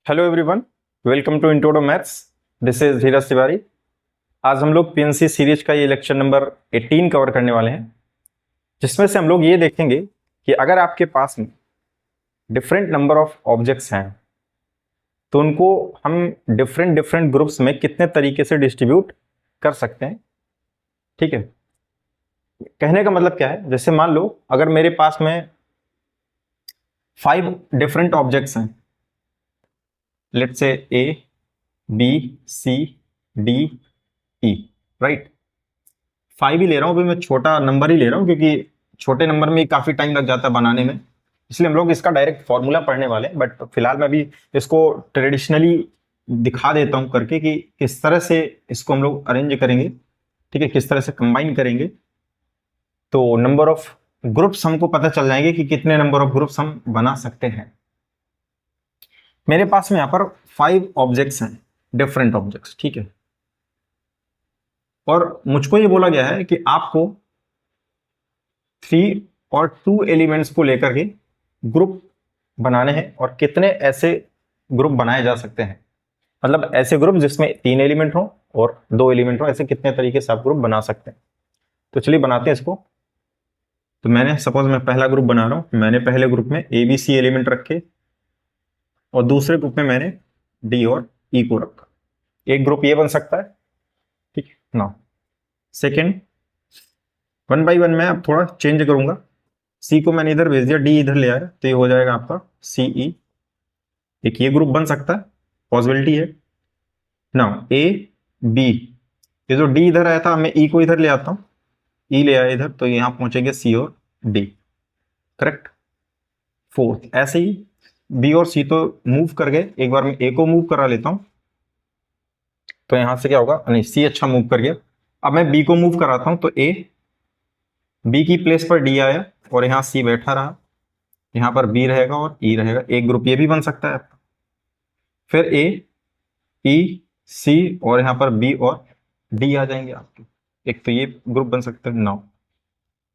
Hello everyone, welcome to intro to maths. This is Dhiraj Tiwari. आज हम लोग पीएनसी सीरीज का ये लेक्चर नंबर 18 कवर करने वाले हैं, जिसमें से हम लोग ये देखेंगे कि अगर आपके पास में डिफरेंट नंबर ऑफ ऑब्जेक्ट्स हैं तो उनको हम डिफरेंट डिफरेंट ग्रुप्स में कितने तरीके से डिस्ट्रीब्यूट कर सकते हैं। ठीक है, कहने का मतलब क्या है, जैसे मान लो अगर मेरे पास में 5 डिफरेंट ऑब्जेक्ट्स हैं, let's say A B C D E, right. 5 ही ले रहा हूँ, अभी मैं छोटा नंबर ही ले रहा हूँ क्योंकि छोटे नंबर में काफ़ी टाइम लग जाता है बनाने में, इसलिए हम लोग इसका डायरेक्ट फॉर्मूला पढ़ने वाले हैं। बट फिलहाल मैं अभी इसको ट्रेडिशनली दिखा देता हूँ करके कि किस तरह से इसको हम लोग अरेंज करेंगे, ठीक है, किस तरह से कंबाइन करेंगे तो नंबर ऑफ ग्रुप्स हमको पता चल जाएंगे कि कितने नंबर ऑफ ग्रुप्स हम बना सकते हैं। मेरे पास में यहाँ पर 5 ऑब्जेक्ट्स हैं, डिफरेंट ऑब्जेक्ट्स, ठीक है, और मुझको ये बोला गया है कि आपको 3 और 2 एलिमेंट्स को लेकर के ग्रुप बनाने हैं और कितने ऐसे ग्रुप बनाए जा सकते हैं, मतलब ऐसे ग्रुप जिसमें 3 एलिमेंट हो और 2 एलिमेंट हो, ऐसे कितने तरीके से आप ग्रुप बना सकते हैं। तो चलिए बनाते हैं इसको। तो मैंने सपोज मैं पहला ग्रुप बना रहा हूं, मैंने पहले ग्रुप में ए बी सी एलिमेंट रखे और दूसरे ग्रुप में मैंने डी और ई को रखा। एक ग्रुप ये बन सकता है, ठीक है ना। सेकेंड, 1 बाई 1 मैं अब थोड़ा चेंज करूंगा। सी को मैंने इधर भेज दिया, डी इधर ले आया, तो ये हो जाएगा आपका सी ई। एक ये ग्रुप बन सकता है, पॉसिबिलिटी है ना। ए बी, ये जो डी इधर आया था मैं ई को इधर ले आता हूँ, ई ले आया इधर, तो यहाँ पहुंचेंगे सी और डी, करेक्ट। फोर्थ, ऐसे ही बी और सी तो मूव कर गए, एक बार मैं ए को मूव करा लेता हूँ, तो यहां से क्या होगा, नहीं सी अच्छा मूव कर गया। अब मैं बी को मूव कराता हूं, तो ए बी की प्लेस पर डी आया और यहाँ सी बैठा रहा, यहाँ पर बी रहेगा और ई रहेगा, एक ग्रुप ये भी बन सकता है। फिर ए ई सी और यहाँ पर बी और डी आ जाएंगे आपके, एक तो ये ग्रुप बन सकता है। नाउ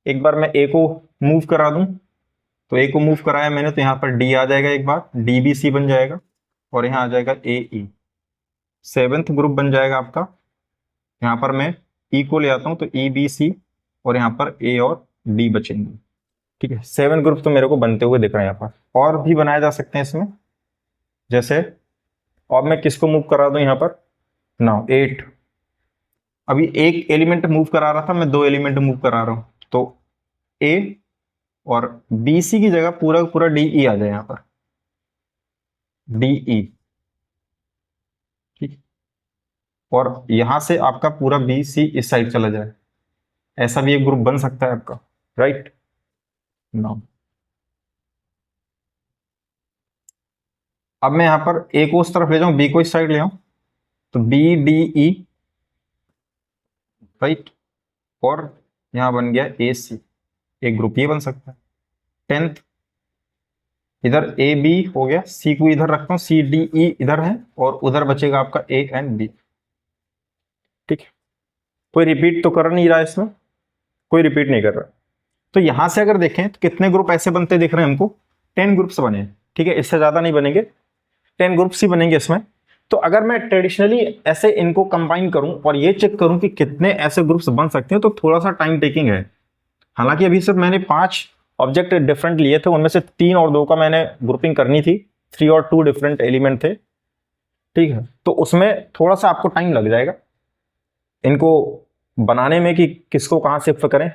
एक बार मैं ए को मूव करा दूं, तो ए को मूव कराया मैंने, तो यहाँ पर डी आ जाएगा, एक बार डी बी सी बन जाएगा और यहाँ आ जाएगा ए ई, 7th ग्रुप बन जाएगा आपका। यहाँ पर मैं ई को ले आता हूँ, तो ई बी सी और यहाँ पर ए और डी बचेंगे, ठीक है। 7 ग्रुप तो मेरे को बनते हुए दिख रहे हैं यहाँ पर, और भी बनाए जा सकते हैं इसमें। जैसे अब मैं किसको मूव करा दूं यहाँ पर, नाउ 8। अभी एक एलिमेंट मूव करा रहा था मैं, 2 एलिमेंट मूव करा रहा हूं, तो ए और बी सी की जगह पूरा पूरा डी ई आ जाए यहाँ पर, डी ई, ठीक। और यहां से आपका पूरा बी सी इस साइड चला जाए, ऐसा भी एक ग्रुप बन सकता है आपका, राइट। नाउ अब मैं यहां पर ए को उस तरफ ले जाऊं, बी को इस साइड ले आऊं, तो बी डी ई, राइट, और यहां बन गया ए सी, एक ग्रुप ये बन सकता है। 10th, इधर ए बी हो गया, सी को इधर रखता हूं, सी डी ई इधर है और उधर बचेगा आपका ए एंड बी, ठीक है। कोई रिपीट तो कर नहीं रहा है इसमें, कोई रिपीट नहीं कर रहा। तो यहां से अगर देखें तो कितने ग्रुप ऐसे बनते दिख रहे हैं हमको, 10 ग्रुप्स बने, ठीक है, इससे ज्यादा नहीं बनेंगे, 10 ग्रुप्स ही बनेंगे इसमें। तो अगर मैं ट्रेडिशनली ऐसे इनको कंबाइन करूं और ये चेक करूं कि कितने ऐसे ग्रुप्स बन सकते हैं, तो थोड़ा सा टाइम टेकिंग है। हालांकि अभी सिर्फ मैंने 5 ऑब्जेक्ट डिफरेंट लिए थे, उनमें से 3 और 2 का मैंने ग्रुपिंग करनी थी, 3 और 2 डिफरेंट एलिमेंट थे, ठीक है। तो उसमें थोड़ा सा आपको टाइम लग जाएगा इनको बनाने में कि किसको कहां शिफ्ट करें,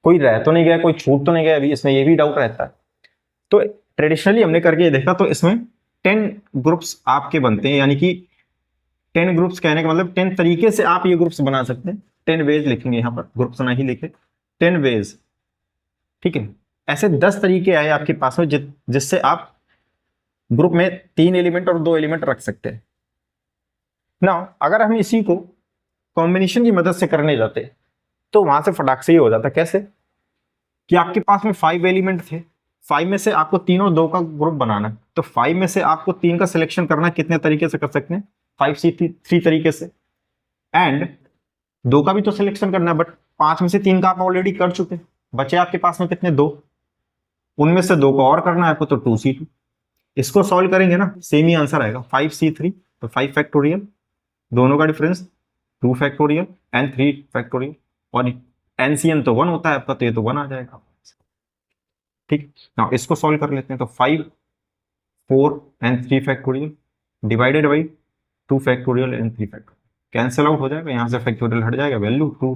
कोई रह तो नहीं गया, कोई छूट तो नहीं गया, अभी इसमें ये भी डाउट रहता है। तो ट्रेडिशनली हमने करके ये देखा, तो इसमें 10 ग्रुप्स आपके बनते हैं, यानी कि 10 ग्रुप्स कहने का मतलब 10 तरीके से आप ये ग्रुप्स बना सकते हैं। 10 वेज लिखेंगे यहाँ पर, ग्रुप्स नहीं लिखे, 10 वेज, ठीक है। ऐसे 10 तरीके आए आपके पास में जिससे आप ग्रुप में 3 एलिमेंट और 2 एलिमेंट रख सकते हैं ना। अगर हम इसी को कॉम्बिनेशन की मदद से करने जाते तो वहां से फटाक से ही हो जाता। कैसे कि आपके पास में 5 एलिमेंट थे, 5 में से आपको 3 और 2 का ग्रुप बनाना है, तो 5 में से आपको 3 का सिलेक्शन करना है, कितने तरीके से कर सकते हैं, 5C3 तरीके से, एंड 2 का भी तो सिलेक्शन करना है, बट 5 में से 3 का आप ऑलरेडी कर चुके, बचे आपके पास में कितने, 2, उनमें से 2 को और करना है आपको, तो 2C2। इसको सॉल्व करेंगे ना सेम ही आंसर आएगा 5c3, तो 5 फैक्टोरियल, दोनों का डिफरेंस 2 फैक्टोरियल एंड 3 फैक्टोरियल, और एनसीएन तो 1 होता है आपका, तो ये तो 1 आ जाएगा। ठीक, ना इसको सॉल्व कर लेते हैं। तो 5 4 and 3 factorial divided by 2 factorial and 3 factorial, cancel out हो जाएगा, यहाँ से फैक्टोरियल हट जाएगा, वैल्यू 2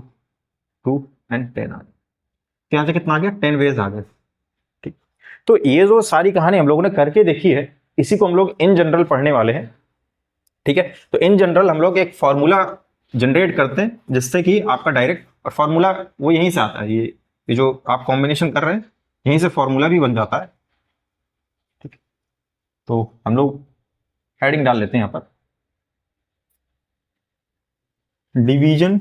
2 एंड 10 आ जाएगा। तो यहाँ से कितना आ गया, 10 वेज आ गए। ठीक, तो ये जो सारी कहानी हम लोगों ने करके देखी है, इसी को हम लोग इन जनरल पढ़ने वाले हैं। ठीक है, तो इन जनरल हम लोग एक फॉर्मूला जनरेट करते हैं जिससे कि आपका डायरेक्ट, और फॉर्मूला वो यहीं से आता है, ये जो आप कॉम्बिनेशन कर रहे हैं यहीं से फॉर्मूला भी बन जाता है। ठीक, तो हम लोग हेडिंग डाल लेते हैं यहाँ पर, division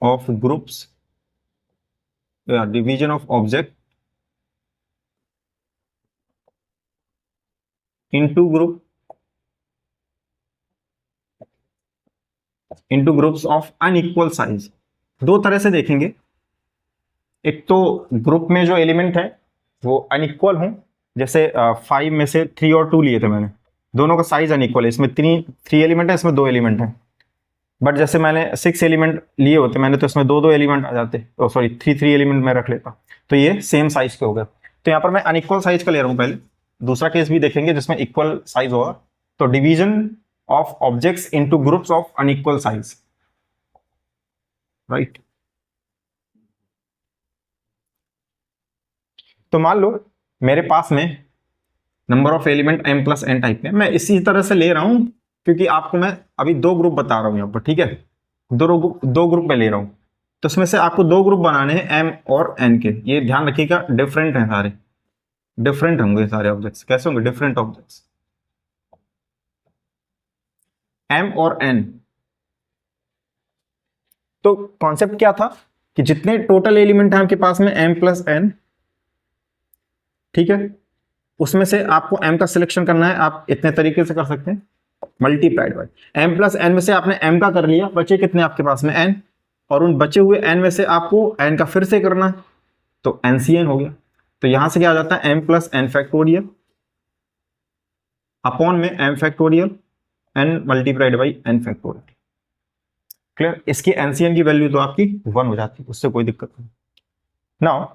of groups, division of object into groups of unequal size. दो तरह से देखेंगे, एक तो ग्रुप में जो एलिमेंट है वो अनइक्वल हों, जैसे 5 में से 3 और 2 लिए थे मैंने, दोनों का साइज अनइक्वल है, इसमें 3 एलिमेंट है, इसमें 2 एलिमेंट है। बट जैसे मैंने 6 एलिमेंट लिए होते मैंने, तो इसमें 2 एलिमेंट आ जाते, सॉरी 3 एलिमेंट मैं रख लेता, तो ये सेम साइज के हो गए। तो यहाँ पर मैं अनइक्वल साइज का ले रहा हूँ। पहले दूसरा केस भी देखेंगे जिसमें इक्वल साइज होगा, तो division of objects into groups of unequal size, right. तो मान लो मेरे पास में number of element m plus n type में, मैं इसी तरह से ले रहा हूं क्योंकि आपको मैं अभी 2 ग्रुप बता रहा हूं यहाँ पर। ठीक है, दो ग्रुप में ले रहा हूं, तो इसमें से आपको 2 ग्रुप बनाने हैं m और n के। ये ध्यान रखिएगा, डिफरेंट हैं सारे, डिफरेंट होंगे सारे ऑब्जेक्ट्स। कैसे होंगे, डिफरेंट ऑब्जेक्ट्स, m और n। तो कॉन्सेप्ट क्या था कि जितने टोटल एलिमेंट हैं आपके पास में m प्लस n, ठीक है, उसमें से आपको m का सिलेक्शन करना है। आप इतने तरीके से कर सकते हैं, multiplied by m plus n में से आपने m का कर लिया, बचे कितने आपके पास में n, और उन बचे हुए n में से आपको n का फिर से करना है, तो NCN हो गया। तो यहां से क्या आ जाता है, m plus n factorial upon में m factorial n multiplied by n factorial. Clear, इसकी NCN की वैल्यू तो आपकी 1 हो जाती है, उससे कोई दिक्कत नहीं। नाउ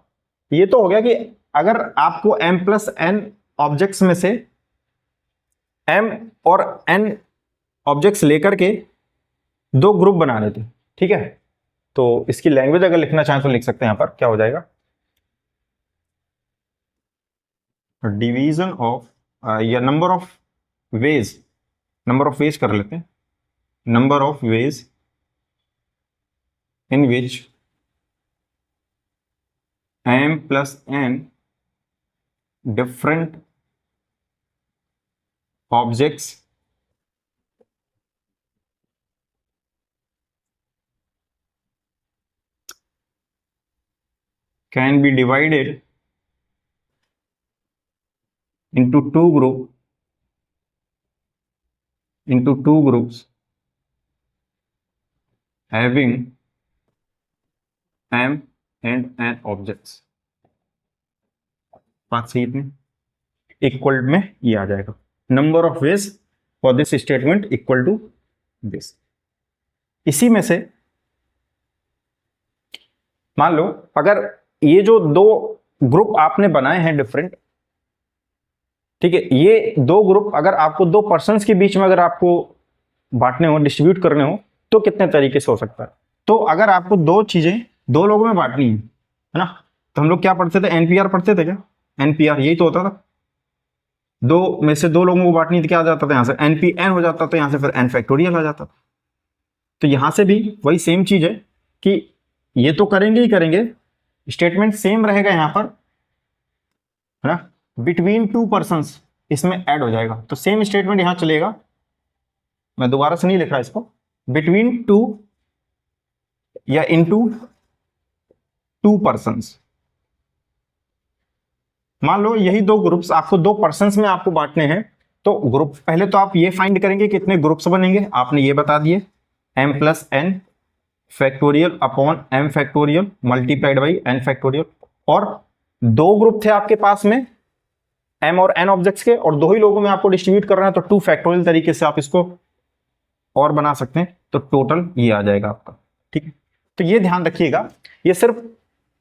ये तो हो गया कि अगर आपको m प्लस n ऑब्जेक्ट्स में से m और n ऑब्जेक्ट्स लेकर के 2 ग्रुप बनाने थे, ठीक है, तो इसकी लैंग्वेज अगर लिखना चाहें तो लिख सकते हैं। यहां पर क्या हो जाएगा, डिवीजन ऑफ, या नंबर ऑफ वेज कर लेते हैं, number of ways in which m plus n different objects can be divided into two groups having m and n objects। बात सही इतनी, इक्वल में ये आ जाएगा, number of ways for this statement equal to this. इसी में से मान लो अगर ये जो 2 ग्रुप आपने बनाए हैं डिफरेंट, ठीक है, ये 2 ग्रुप अगर आपको 2 पर्सन्स के बीच में अगर आपको बांटने हो, डिस्ट्रीब्यूट करने हो, तो कितने तरीके से हो सकता है। तो अगर आपको 2 चीजें 2 लोगों में बांटनी है ना, तो हम लोग क्या पढ़ते थे, NPR पढ़ते थे क्या, NPR यही तो होता था, 2 में से 2 लोगों को बांटनी थी, क्या आ जाता था यहाँ से NPN हो जाता था, यहाँ से फिर n फैक्टोरियल आ जाता था। तो यहां से भी वही सेम चीज है कि ये तो करेंगे ही करेंगे, स्टेटमेंट सेम रहेगा यहाँ पर, है ना, बिटवीन 2 पर्सन्स इसमें ऐड हो जाएगा, तो सेम स्टेटमेंट यहां चलेगा। मैं दोबारा से नहीं लिख रहा इसको, बिटवीन 2 या इनटू 2 पर्सन्स। मान लो यही 2 ग्रुप्स आपको 2 पर्सन्स में आपको बांटने हैं, तो ग्रुप पहले तो आप ये फाइंड करेंगे कितने ग्रुप्स बनेंगे, आपने ये बता दिए, m plus n factorial upon m factorial multiplied by n factorial, और दो ग्रुप थे आपके पास में m और n ऑब्जेक्ट्स के, और दो ही लोगों में आपको डिस्ट्रीब्यूट करना है, तो 2 फैक्टोरियल तरीके से आप इसको और बना सकते हैं, तो टोटल ये आ जाएगा आपका। ठीक है, तो ये ध्यान रखिएगा, ये सिर्फ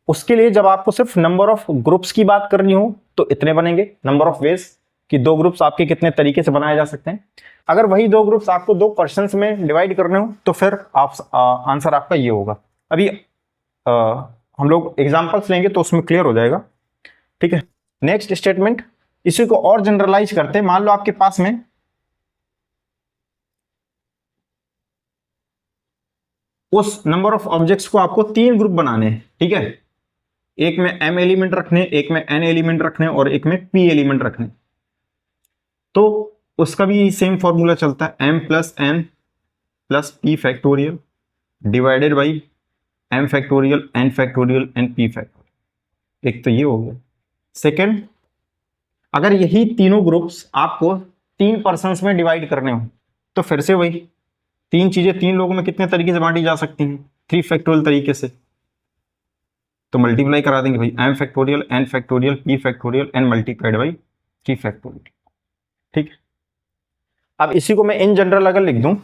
उसके लिए जब आपको सिर्फ नंबर ऑफ ग्रुप्स की बात करनी हो तो इतने बनेंगे, नंबर ऑफ वेज कि दो ग्रुप्स आपके कितने तरीके से बनाए जा सकते हैं। अगर वही दो ग्रुप्स आपको दो पर्सन्स में डिवाइड करने हो तो फिर आप आंसर आपका ये होगा। अभी हम लोग एग्जांपल्स लेंगे तो उसमें क्लियर हो जाएगा। ठीक है, नेक्स्ट स्टेटमेंट, इसी को और जनरलाइज करते हैं। मान लो आपके पास में उस नंबर ऑफ ऑब्जेक्ट्स को आपको 3 ग्रुप बनाने हैं। ठीक है, एक में m एलिमेंट रखने, एक में n एलिमेंट रखने और एक में p एलिमेंट रखने। तो उसका भी सेम फॉर्मूला चलता है, m plus n plus p factorial divided by m factorial n factorial and p factorial. एक तो ये हो गया। सेकंड, अगर यही तीनों ग्रुप्स आपको 3 पर्सन्स में डिवाइड करने हो तो फिर से वही तीन चीजें 3 लोगों में कितने तरीके से बांटी जा सकती हैं, 3 फैक्टोरियल तरीके से। तो मल्टीप्लाई करा देंगे भाई, m factorial n factorial p factorial n multiplied by 3 factorial. ठीक है, अब इसी को मैं इन जनरल अगर लिख दूं,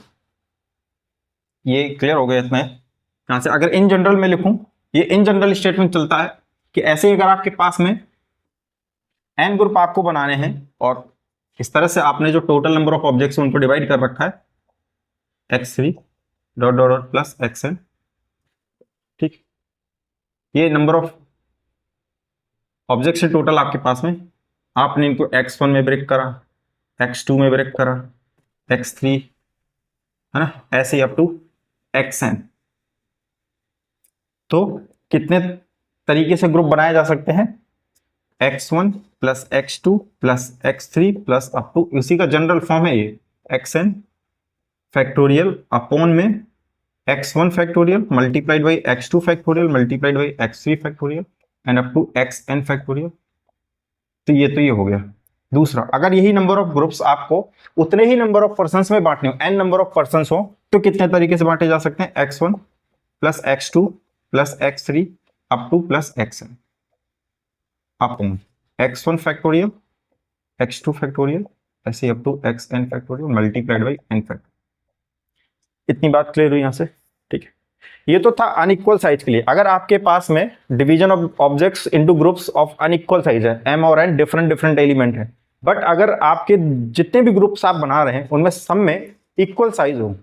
ये क्लियर हो गया इसमें यहां से। अगर इन जनरल में लिखूं, ये इन जनरल स्टेटमेंट चलता है कि ऐसे ही अगर आपके पास में n ग्रुप आपको बनाने हैं और इस तरह से आपने जो टोटल नंबर ऑफ ऑब्जेक्ट्स उनको डिवाइड कर रखा है x3 dot dot dot plus xn। ठीक, ये नंबर ऑफ ऑब्जेक्ट्स टोटल आपके पास में, आपने इनको x1 में ब्रेक करा, x2 में ब्रेक करा, x3, है ना, ऐसे ही अप टू xn। तो कितने तरीके से ग्रुप बनाए जा सकते हैं, x1 plus x2 plus x3 plus up to, इसी का जनरल फॉर्म है ये xn फैक्टोरियल अपॉन में x1 factorial multiplied by x2 factorial multiplied by x3 factorial and up to xn factorial. तो ये हो गया। दूसरा, अगर यही नंबर ऑफ ग्रुप्स आपको उतने ही नंबर ऑफ पर्सन्स में बांटने हो, n नंबर ऑफ पर्सन्स हो, तो कितने तरीके से बांटे जा सकते हैं, x1 plus x2 plus x3 up to plus xn upon x1 factorial x2 factorial ऐसे up to xn factorial multiplied by n factorial. इतनी बात क्लियर हुई यहां से। ठीक है, ये तो था अनइक्वल साइज के लिए। अगर आपके पास में division of objects into groups of unequal size है, m और n डिफरेंट डिफरेंट एलिमेंट है, बट अगर आपके जितने भी ग्रुप्स आप बना रहे हैं उनमें सब में इक्वल साइज हो,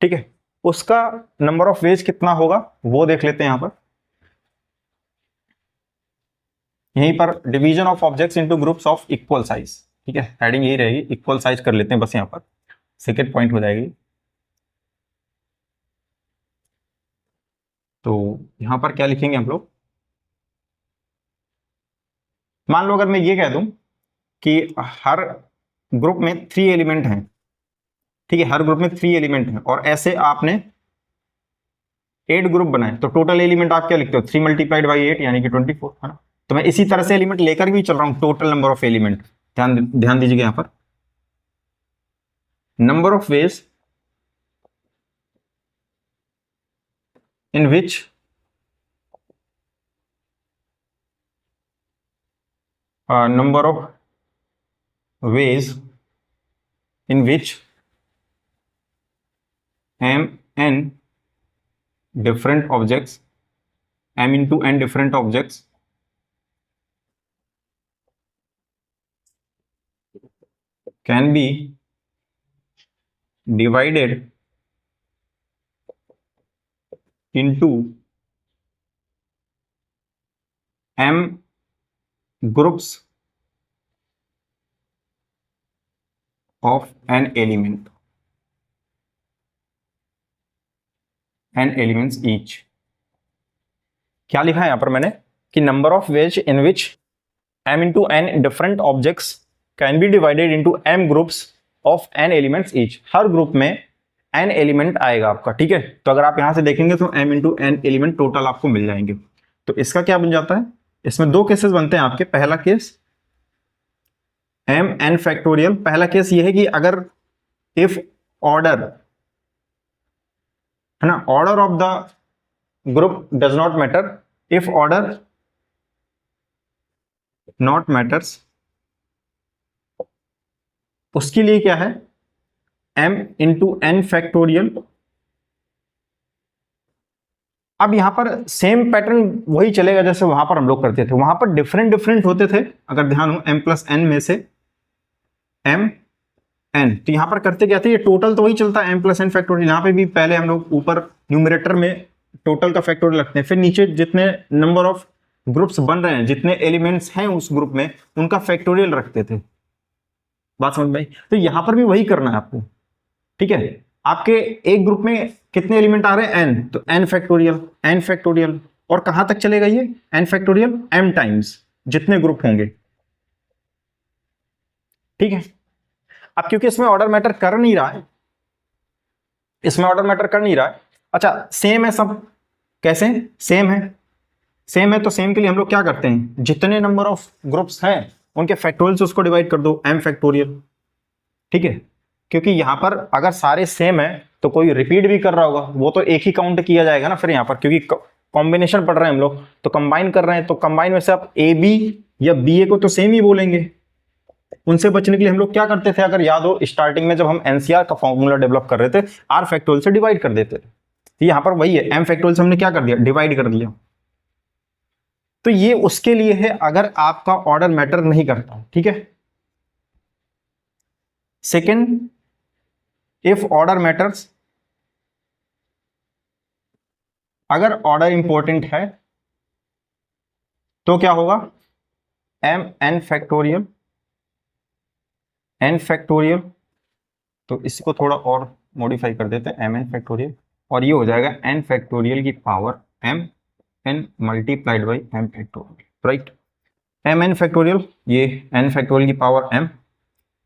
ठीक है, उसका नंबर ऑफ वेज कितना होगा वो देख लेते हैं यहां पर। यहीं पर division of objects into groups of equal size, ठीक है, हेडिंग यही रहेगी, इक्वल साइज कर लेते हैं बस यहां पर, सेकेंड पॉइंट हो जाएगी। तो यहां पर क्या लिखेंगे हम लोग, मान लो अगर मैं ये कह दूं कि हर ग्रुप में 3 एलिमेंट हैं, ठीक है, हर ग्रुप में 3 एलिमेंट हैं और ऐसे आपने 8 ग्रुप बनाए, तो टोटल एलिमेंट आप क्या लिखते हो, 3 मल्टीप्लाइड बाई 8 यानी कि 24, है ना। तो मैं इसी तरह से एलिमेंट लेकर भी चल रहा हूं, टोटल नंबर ऑफ एलिमेंट। ध्यान दीजिएगा यहां पर, number of veg in which number of ways in which m n different objects, m into n different objects can be divided into m groups of n element, n elements each। क्या लिखा है यहां पर मैंने कि number of ways in which m into n different objects can be divided into m groups of n elements each। Her group में n element आएगा आपका, ठीक है। तो अगर आप यहां से देखेंगे तो m into n element total आपको मिल जाएंगे। तो इसका क्या बन जाता है, इसमें 2 केसेस बनते हैं आपके। पहला केस m n फैक्टोरियल, पहला केस ये है कि अगर इफ ऑर्डर, है ना, order of the group does not matter, if order not matters, उसके लिए क्या है, m इंटू एन फैक्टोरियल। अब यहां पर सेम पैटर्न वही चलेगा जैसे वहां पर हम लोग करते थे, वहां पर डिफरेंट डिफरेंट होते थे, अगर ध्यान हो m प्लस एन में से m n, तो यहां पर करते क्या थे, ये टोटल तो वही चलता है m प्लस एन फैक्टोरियल। यहां पे भी पहले हम लोग ऊपर न्यूमरेटर में टोटल का फैक्टोरियल रखते हैं, फिर नीचे जितने नंबर ऑफ ग्रुप्स बन रहे हैं, जितने एलिमेंट्स हैं उस ग्रुप में, उनका फैक्टोरियल रखते थे। बात समझ में आई? तो यहां पर भी वही करना है आपको, ठीक है। आपके एक ग्रुप में कितने एलिमेंट आ रहे हैं, n, तो n फैक्टोरियल, n फैक्टोरियल, और कहां तक चलेगा ये n फैक्टोरियल, m टाइम्स जितने ग्रुप होंगे, ठीक है। अब क्योंकि इसमें ऑर्डर मैटर कर नहीं रहा है, इसमें ऑर्डर मैटर कर नहीं रहा है, अच्छा सेम है सब, कैसे सेम है, सेम है तो सेम के लिए हम लोग क्या करते हैं, जितने नंबर ऑफ ग्रुप्स हैं उनके फैक्टोरियल से उसको डिवाइड कर दो, m फैक्टोरियल, ठीक है। क्योंकि यहां पर अगर सारे सेम है तो कोई रिपीट भी कर रहा होगा, वो तो एक ही काउंट किया जाएगा ना फिर यहां पर, क्योंकि कॉम्बिनेशन पढ़ रहे हैं हम लोग, तो कंबाइन कर रहे हैं, तो कंबाइन में से आप ए बी या बी ए को तो सेम ही बोलेंगे। उनसे बचने के लिए हम लोग क्या करते थे, अगर याद हो स्टार्टिंग में जब हम एनसीआर का फॉर्मूला डेवलप कर रहे थे, आर फैक्टोरियल से डिवाइड कर देते थे। तो यहां पर वही है, एम फैक्टोरियल से हमने क्या कर दिया, डिवाइड कर दिया। तो ये उसके लिए है अगर आपका ऑर्डर मैटर नहीं करता, ठीक है। सेकेंड, इफ ऑर्डर मैटर्स, अगर ऑर्डर इंपॉर्टेंट है तो क्या होगा, m n factorial, n factorial, तो इसको थोड़ा और मॉडिफाई कर देते हैं, एम एन फैक्टोरियल, और ये हो जाएगा एन फैक्टोरियल की power m n multiplied by m factorial, right. M n factorial, ये एन फैक्टोरियल की पावर एम,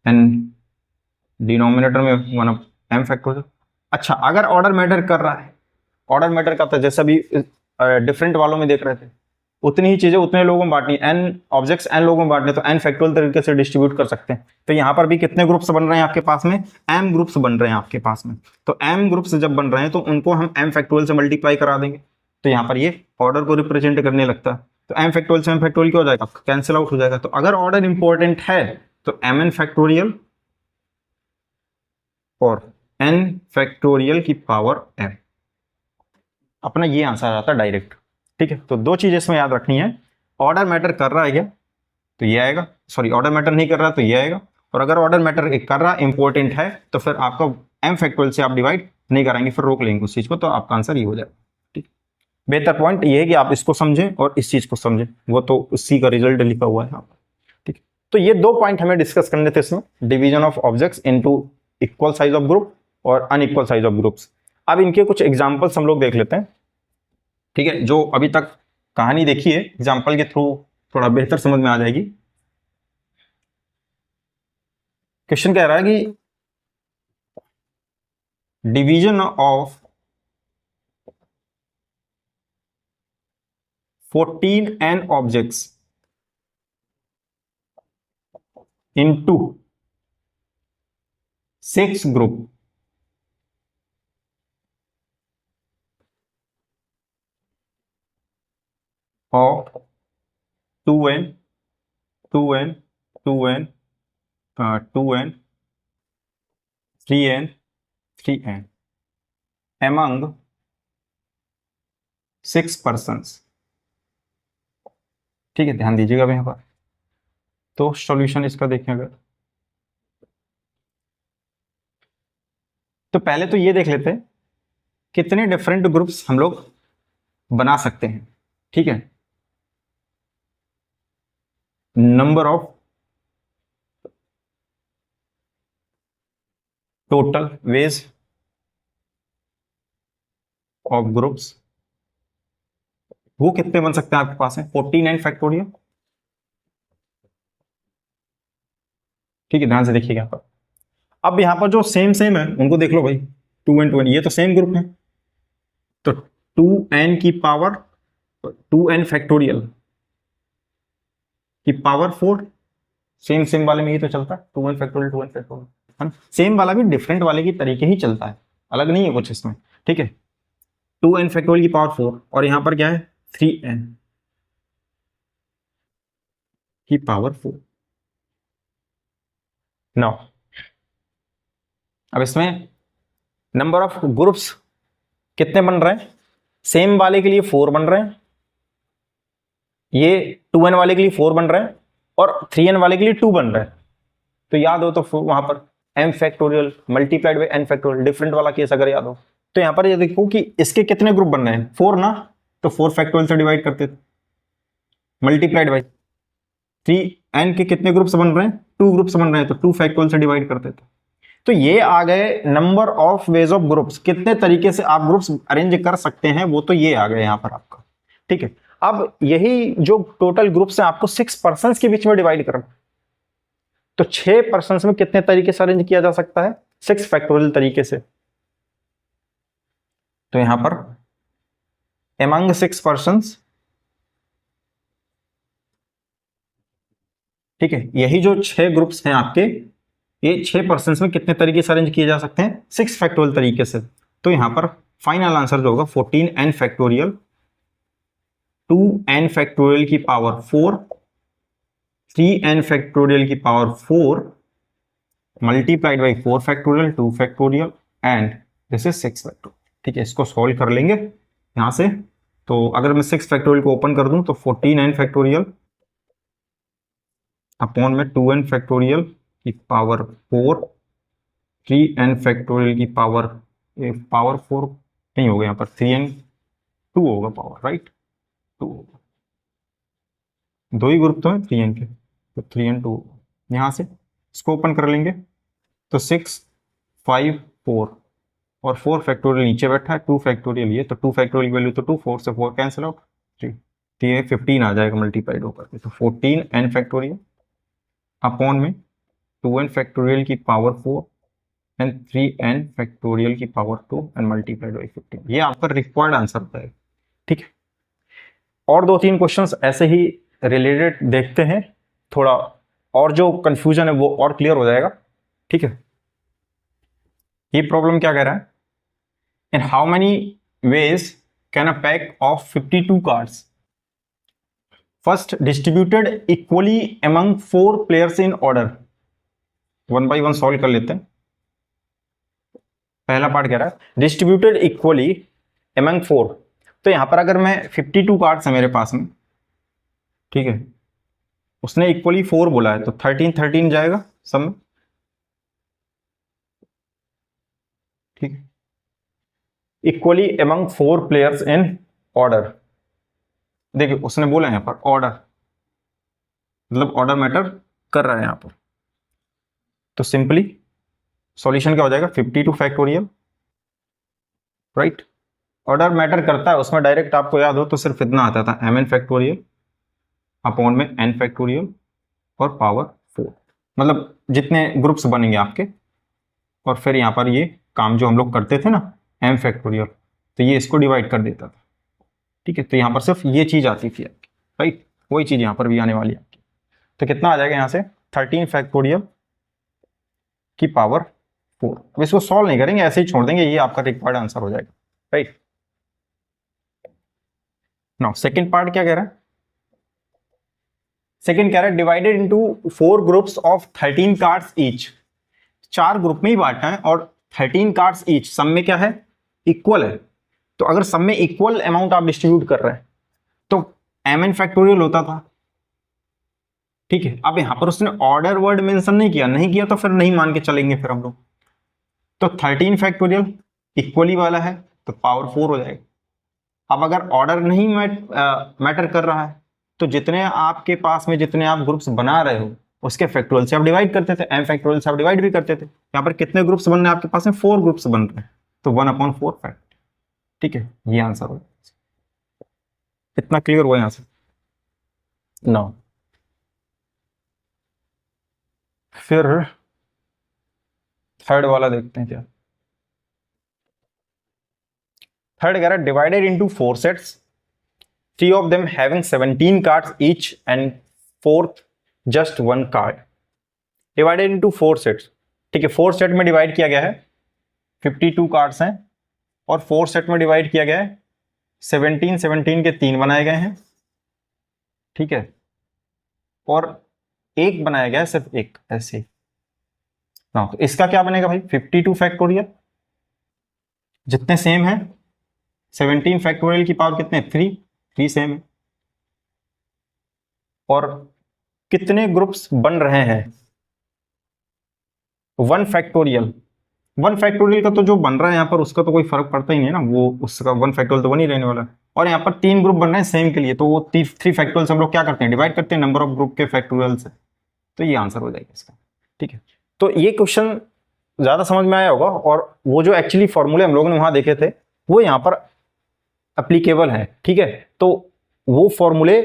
एन डिनोमिनेटर में वन ऑफ एम फैक्टोरियल। अच्छा अगर ऑर्डर मैटर कर रहा है, ऑर्डर मैटर करता है, जैसे अभी डिफरेंट वालों में देख रहे थे, उतनी ही चीजें उतने लोगों में बांटनी, एन ऑब्जेक्ट्स एन लोगों में बांटने, तो एन फैक्टोरियल तरीके से डिस्ट्रीब्यूट कर सकते हैं। तो यहां पर भी कितने ग्रुप्स बन रहे हैं आपके पास में, एम ग्रुप्स बन रहे हैं आपके पास में। तो एम ग्रुप्स जब बन रहे हैं तो उनको हम एम फैक्टोरियल से मल्टीप्लाई करा देंगे, तो यहां पर ये ऑर्डर को रिप्रेजेंट करने लगता है। तो एम फैक्टोरियल से एम फैक्टोरियल क्या हो जाएगा, कैंसिल आउट हो जाएगा। तो अगर ऑर्डर इंपॉर्टेंट है तो एम एन फैक्टोरियल और एन फैक्टोरियल की पावर एम, अपना ये आंसर आता है डायरेक्ट, ठीक है। तो दो चीजें इसमें याद रखनी है, ऑर्डर मैटर कर रहा है क्या तो ये आएगा, सॉरी ऑर्डर मैटर नहीं कर रहा तो ये आएगा, और अगर ऑर्डर मैटर कर रहा इंपॉर्टेंट है तो फिर आपका एम फैक्टोरियल से आप डिवाइड नहीं कराएंगे, फिर रोक लेंगे उस चीज को, तो आपका आंसर ये हो जाएगा, ठीक। बेहतर पॉइंट ये है कि आप इसको समझें और इस चीज को समझें, वो तो उसी का रिजल्ट लिखा हुआ है यहाँ पर, ठीक। तो ये दो पॉइंट हमें डिस्कस करने थे इसमें, division of objects into equal size of group और अनइक्वल साइज ऑफ ग्रुप्स। अब इनके कुछ एग्जांपल्स हम लोग देख लेते हैं, ठीक है। जो अभी तक कहानी देखी है एग्जाम्पल के थ्रू थोड़ा बेहतर समझ में आ जाएगी। क्वेश्चन कह रहा है कि division of 14 n objects into 6 group of 2n 2n 2n 2n 3n 3n among 6 persons, ठीक है। ध्यान दीजिएगा यहां पर, तो सॉल्यूशन इसका देखें अगर, तो पहले तो ये देख लेते हैं कितने डिफरेंट ग्रुप्स हम लोग बना सकते हैं, ठीक है। Number of total ways of groups, वो कितने बन सकते हैं आपके पास है, 49 फैक्टोरियल, ठीक है। ध्यान से देखिएगा यहाँ पर, अब यहाँ पर जो सेम सेम है उनको देख लो भाई, 2 एंड 2n, ये तो सेम ग्रुप है, तो 2n की पावर 2n फैक्टोरियल की पावर 4, सेम सेम वाले में ही तो चलता है, 2n factorial 2n factorial, same वाला भी डिफरेंट वाले की तरीके ही चलता है, अलग नहीं है कुछ इसमें, ठीक है। 2n फैक्टोरियल की पावर 4 और यहां पर क्या है 3n, की पावर 4। नाउ अब इसमें नंबर ऑफ ग्रुप्स कितने बन रहे हैं? सेम वाले के लिए 4 बन रहे हैं, ये 2n वाले के लिए 4 बन रहे हैं, और 3n वाले के लिए 2 बन रहे हैं। तो याद हो तो वहां पर m factorial multiplied by n factorial, different वाला केस अगर याद हो तो यहां पर ये देखो कि इसके कितने ग्रुप बन रहे हैं? 4 ना, तो 4 फैक्टोरियल से डिवाइड करते थे, मल्टीप्लाइड बाय 3n के कितने ग्रुप्स बन रहे हैं? 2 ग्रुप्स बन रहे हैं, तो 2 फैक्टोरियल से डिवाइड करते थे। तो ये आ गए number of ways of groups, कितने तरीके से आप ग्रुप्स अरेंज कर सकते हैं, वो तो ये आ गए यहां पर आपका। ठीक है, अब यही जो टोटल ग्रुप्स है आपको 6 पर्संस के बीच में डिवाइड करना, तो 6 पर्संस में कितने तरीके से अरेंज किया जा सकता है? 6 फैक्टोरियल तरीके से। तो यहां पर among 6 पर्संस, ठीक है, यही जो 6 ग्रुप्स हैं आपके, ये 6 पर्संस में कितने तरीके से अरेंज किए जा सकते हैं? 6 फैक्टोरियल तरीके से। तो यहां पर फाइनल आंसर जो होगा 14n फैक्टोरियल, 2n फैक्टोरियल की पावर 4, 3n फैक्टोरियल की power 4 multiplied by 4 factorial, 2 factorial and this is 6 factorial. ठीक है, इसको सॉल्व कर लेंगे यहां से। तो अगर मैं 6 फैक्टोरियल को ओपन कर दूं तो 14n फैक्टोरियल अपॉन में 2n फैक्टोरियल की पावर 4, 3n फैक्टोरियल की पावर 4 नहीं होगा, यहाँ पर 3n 2 होगा पावर, राइट, 2 होगा, दो ही ग्रुप तो है 3n के, तो 3n 2 यहां से इसको ओपन कर लेंगे तो 6 5 4 और 4 फैक्टोरियल नीचे बैठा है, 2 फैक्टोरियल ये, तो 2 फैक्टोरियल वैल्यू तो 2, 4 से 4 कैंसिल आउट, 3, तो ये 15 आ जाएगा मल्टीप्लाइड होकर के। तो 14n फैक्टोरियल अपॉन में 2n फैक्टोरियल की पावर 4 एंड 3n फैक्टोरियल की पावर 2 एंड मल्टीप्लाइड बाई 15, ये आपका रिक्वायर्ड आंसर होता है। ठीक है, और 2-3 क्वेश्चंस ऐसे ही रिलेटेड देखते हैं, थोड़ा और जो कंफ्यूजन है वो और क्लियर हो जाएगा। ठीक है, ये प्रॉब्लम क्या कह रहा है? In how many ways can a pack of 52 cards first distributed equally among 4 players in order? One by one solve कर लेते हैं। पहला पार्ट कह रहा है डिस्ट्रीब्यूटेड इक्वली अमंग 4, तो यहां पर अगर मैं 52 कार्ड्स है मेरे पास में, ठीक है, उसने इक्वली 4 बोला है, तो 13 13 जाएगा सब में। ठीक है, equally among 4 players in order, देखिए उसने बोला है यहां पर ऑर्डर, मतलब ऑर्डर मैटर कर रहा है यहां पर, तो सिंपली सॉल्यूशन क्या हो जाएगा? 52 फैक्टोरियल, राइट, ऑर्डर मैटर करता है उसमें, डायरेक्ट आपको याद हो तो सिर्फ इतना आता था mn फैक्टोरियल अपॉन में n फैक्टोरियल और पावर 4, मतलब जितने ग्रुप्स बनेंगे आपके, और फिर यहां पर ये काम जो हम लोग करते थे ना m फैक्टोरियल, तो ये इसको डिवाइड कर देता था। ठीक है, तो यहां पर सिर्फ ये चीज आती थी आपकी, राइट, वही चीज यहां पर भी आने वाली है आपकी। तो कितना आ जाएगा यहां से? 13 फैक्टोरियल की पावर 4। अब इसको सॉल्व नहीं करेंगे, ऐसे ही छोड़ देंगे, ये आपका रिक्वायर्ड आंसर हो जाएगा, राइट। नाउ सेकंड पार्ट क्या कह रहा है? सेकंड कह रहा है divided into 4 groups of 13 cards each, 4 group में ही बांटा है और 13 कार्ड्स ईच, सब में क्या है? इक्वल है। तो अगर सब में इक्वल अमाउंट आप डिस्ट्रीब्यूट कर रहे हैं तो mn फैक्टोरियल होता था। ठीक है, अब यहां पर उसने ऑर्डर वर्ड मेंशन नहीं किया, नहीं किया तो फिर नहीं मान के चलेंगे फिर हम लोग। तो 13 फैक्टोरियल इक्वली वाला है तो पावर 4 हो जाएगा। अब अगर ऑर्डर नहीं मैटर कर रहा है तो जितने आपके पास में जितने आप ग्रुप्स बना रहे हो उसके फैक्टोरियल से आप डिवाइड करते थे, m फैक्टोरियल से आप डिवाइड भी करते थे। यहाँ पर कितने ग्रुप्स बन रहे हैं आपके पास में? 4 ग्रुप्स बन रहे हैं, तो 1/4 फैक्ट। ठीक है, ये आंसर हो, इतना क्लियर हुआ यहां से? नो, फिर थर्ड वाला देखते हैं क्या। थर्ड कह रहा है divided into 4 sets, 3 of them having 17 cards each and fourth just 1 card, divided into 4 sets। ठीक है, 4 सेट में डिवाइड किया गया है, 52 कार्ड्स हैं और 4 सेट में डिवाइड किया गया है, 17 17 के 3 बनाए गए हैं। ठीक है, और एक बनाया गया है सिर्फ एक, ऐसे। हाँ, तो इसका क्या बनेगा भाई, 52 फैक्टोरियल, जितने सेम है। 17 फैक्टोरियल की पावर कितने, 3 सेम है। और कितने ग्रुप्स बन रहे हैं, 1 फैक्टोरियल। 1 फैक्टोरियल का तो जो बन रहा है यहाँ पर उसका तो कोई फर्क पड़ता ही नहीं है ना, वो उसका 1 फैक्टोरियल तो बन ही रहने वाला है। और यहाँ पर 3 ग्रुप बन रहे हैं सेम के लिए, तो वो 3 फैक्टोरियल हम लोग क्या करते हैं, डिवाइड करते हैं नंबर ऑफ ग्रुप के फैक्टोरियल से। तो ये आंसर हो जाएगा इसका। ठीक है, तो ये क्वेश्चन ज्यादा समझ में आया होगा, और वो जो एक्चुअली फॉर्मूले हम लोगों ने वहां देखे थे वो यहाँ पर एप्लीकेबल है। ठीक है, तो वो फॉर्मूले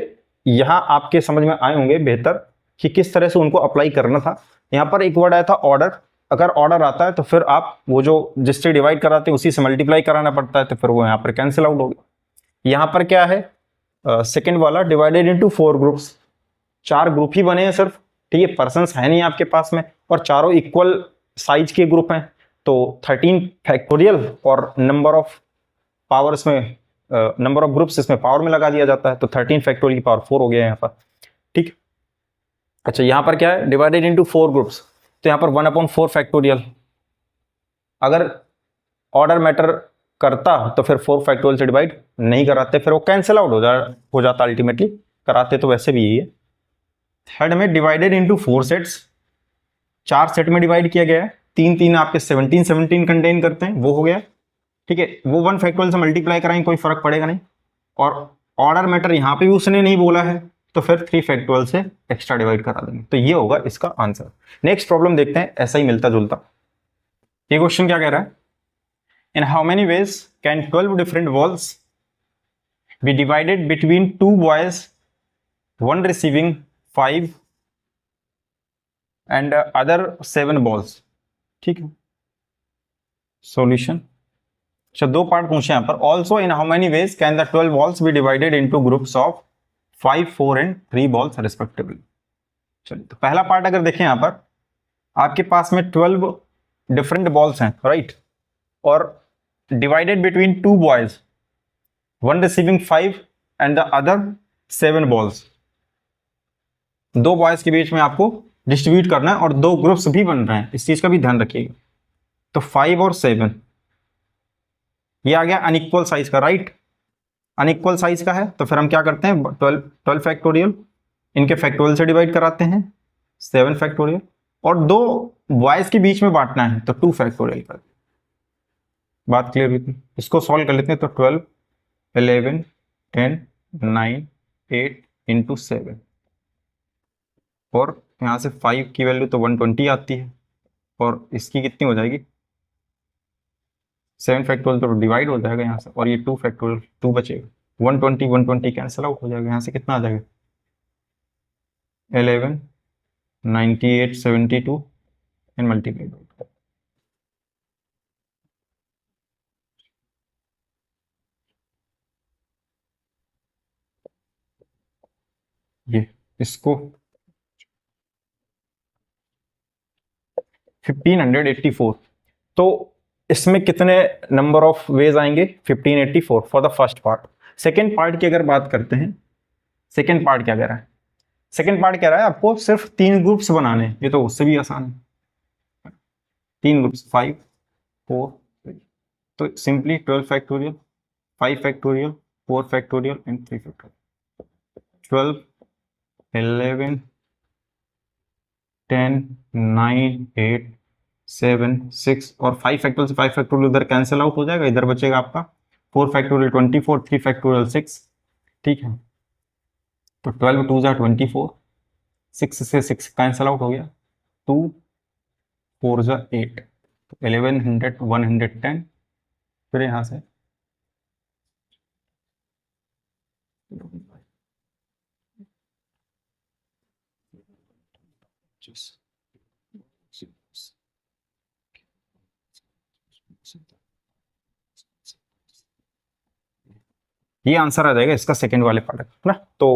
यहाँ आपके समझ में आए होंगे बेहतर कि किस तरह से उनको अप्लाई करना था। यहाँ पर एक वर्ड आया था ऑर्डर, अगर ऑर्डर आता है तो फिर आप वो जो जिससे डिवाइड कराते हैं उसी से मल्टीप्लाई कराना पड़ता है, तो फिर वो यहाँ पर कैंसिल आउट हो गया। यहाँ पर क्या है, सेकेंड वाला डिवाइडेड इंटू 4 ग्रुप्स, 4 ग्रुप ही बने हैं सिर्फ। ठीक है, पर्सन्स है नहीं आपके पास में, और चारों इक्वल साइज के ग्रुप हैं, तो 13 फैक्टोरियल और नंबर ऑफ पावर्स में, नंबर ऑफ ग्रुप्स इसमें पावर में लगा दिया जाता है, तो 13 फैक्टोरियल की पावर 4 हो गया यहाँ पर। ठीक, अच्छा यहाँ पर क्या है, डिवाइडेड इनटू 4 ग्रुप्स, तो यहाँ पर 1/4 फैक्टोरियल। अगर ऑर्डर मैटर करता तो फिर 4 फैक्टोरियल से डिवाइड नहीं कराते, फिर वो कैंसिल आउट हो जाता अल्टीमेटली, कराते तो वैसे भी यही है। थर्ड में डिवाइडेड इनटू 4 सेट्स, 4 सेट में डिवाइड किया गया है, 3 आपके 17 कंटेन करते हैं, वो हो गया। ठीक है, वो 1 फैक्टोरियल से मल्टीप्लाई कराएंगे कोई फर्क पड़ेगा नहीं, और ऑर्डर मैटर यहां पे भी उसने नहीं बोला है, तो फिर 3 फैक्टोरियल से एक्स्ट्रा डिवाइड करा देंगे, तो ये होगा इसका आंसर। नेक्स्ट प्रॉब्लम देखते हैं, ऐसा ही मिलता जुलता। ये क्वेश्चन क्या कह रहा है, in how many ways can 12 different balls be divided between 2 boys, 1 receiving 5 and other 7 balls. ठीक है, सॉल्यूशन। अच्छा, 2 पार्ट पूछे यहाँ पर। Also in how many ways can the 12 balls be divided into groups of 5, 4 and 3 balls respectively. चलिए, तो पहला part अगर देखें, यहाँ पर आपके पास में 12 डिफरेंट बॉल्स हैं, राइट, और divided between 2 boys, 1 receiving 5 and the other 7 balls. 2 boys के बीच में आपको डिस्ट्रीब्यूट करना है, और 2 ग्रुप्स भी बन रहे हैं, इस चीज का भी ध्यान रखिएगा। तो 5 और 7 ये आ गया अनइक्वल साइज का, राइट, अनइक्वल साइज का है, तो फिर हम क्या करते हैं, 12 फैक्टोरियल, इनके फैक्टोरियल से डिवाइड कराते हैं 7 फैक्टोरियल, और 2 बॉयज के बीच में बांटना है तो 2 फैक्टोरियल कर। बात क्लियर हुई थी, इसको सॉल्व कर लेते हैं। तो 12, 11, 10, 9, 8 इंटू 7, और यहाँ से 5 की वैल्यू तो 120 आती है, और इसकी कितनी हो जाएगी, 7 फैक्टोरियल तो डिवाइड हो जाएगा यहाँ से, और ये 2 फैक्टोरियल 2 बचेगा, 120 कैंसिल आउट हो जाएगा, यहाँ से कितना आ जाएगा, 11, 98, 72 एंड मल्टीप्लाई। ये इसको 1584, तो इसमें कितने नंबर ऑफ वेज आएंगे, 1584 for the first part. Second part की अगर बात करते हैं, सेकेंड पार्ट क्या कह रहा है, सेकेंड पार्ट कह रहा है आपको सिर्फ 3 ग्रुप्स बनाने हैं, ये तो उससे भी आसान है, 3 ग्रुप्स 5, 4, 3, तो simply 12 factorial, 5 factorial, 4 factorial and 3 factorial, 12, 11, 10, 9, 8, 7, 6 और 5 फैक्टोरियल से 5 फैक्टोरियल उधर कैंसिल आउट हो जाएगा, इधर बचेगा आपका 4 फैक्टोरियल 24, 3 फैक्टोरियल 6। ठीक है, तो 12 2 जा 24, 6 से 6 कैंसिल आउट हो गया, 2 4 जा 8, तो 1100 110, फिर यहाँ से ये आंसर आ जाएगा इसका सेकंड वाले पार्ट है ना। तो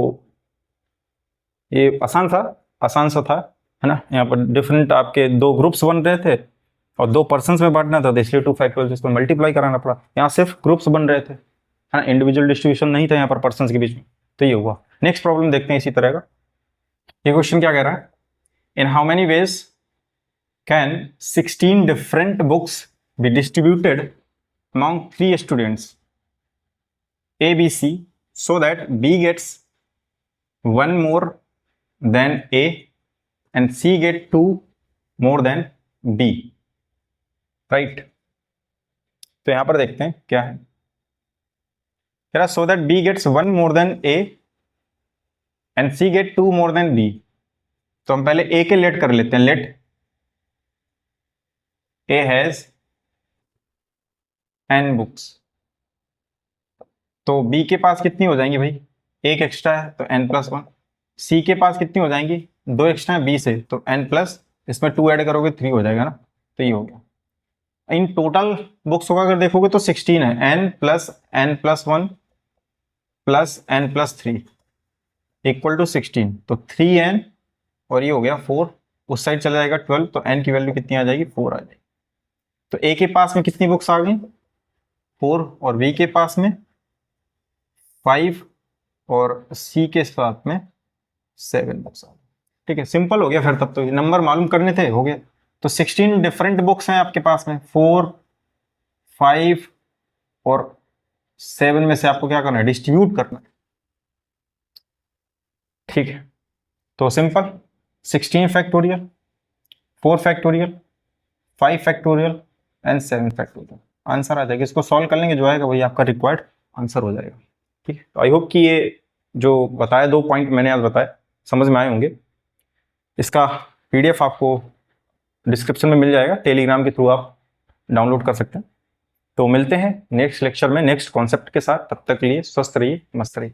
ये आसान था, आसान सा था, है ना। यहाँ पर डिफरेंट आपके 2 ग्रुप्स बन रहे थे और 2 पर्सन्स में बांटना था, इसलिए 2 फैक्टोरियल इसको मल्टीप्लाई कराना पड़ा। यहाँ सिर्फ ग्रुप्स बन रहे थे, है ना, इंडिविजुअल डिस्ट्रीब्यूशन नहीं था यहाँ पर पर्सन्स के बीच में, तो ये हुआ। नेक्स्ट प्रॉब्लम देखते हैं इसी तरह का। ये क्वेश्चन क्या कह रहा है, in how many ways can 16 different books be distributed among 3 students A, B, C so that B gets 1 more than A and C get 2 more than B, right? तो यहां पर देखते हैं क्या है, कह रहा so that B gets 1 more than A and C get 2 more than B। तो हम पहले A के लेट कर लेते हैं, let A has n books. तो B के पास कितनी हो जाएंगी भाई, एक एक्स्ट्रा है तो n+1। C के पास कितनी हो जाएंगी, 2 एक्स्ट्रा है B से, तो n प्लस इसमें 2 ऐड करोगे 3 हो जाएगा ना, तो ये हो गया। इन टोटल बुक्स को अगर देखोगे तो 16 है, n+n+1 plus n+3 equal to 16, तो 3n और ये हो गया 4, उस साइड चला जाएगा 12, तो n की वैल्यू कितनी आ जाएगी, 4 आ जाएगी। तो A के पास में कितनी बुक्स आ गई, 4, और B के पास में 5 और C के साथ में 7 बुक्स आ गई। ठीक है, सिंपल हो गया फिर, तब तो ये नंबर मालूम करने थे, हो गया। तो 16 डिफरेंट बुक्स हैं आपके पास में, 4, 5 और 7 में से आपको क्या करना है, डिस्ट्रीब्यूट करना है। ठीक है, तो simple 16 factorial, 4 factorial, 5 factorial and 7 factorial, answer आ जाएगा। इसको सॉल्व कर लेंगे, जो आएगा वही आपका रिक्वायर्ड आंसर हो जाएगा। ठीक है, तो आई होप कि ये जो बताया 2 पॉइंट मैंने आज बताए समझ में आए होंगे। इसका PDF आपको डिस्क्रिप्शन में मिल जाएगा, टेलीग्राम के थ्रू आप डाउनलोड कर सकते हैं। तो मिलते हैं नेक्स्ट लेक्चर में नेक्स्ट कॉन्सेप्ट के साथ, तब तक के लिए स्वस्थ रहिए, मस्त रहिए।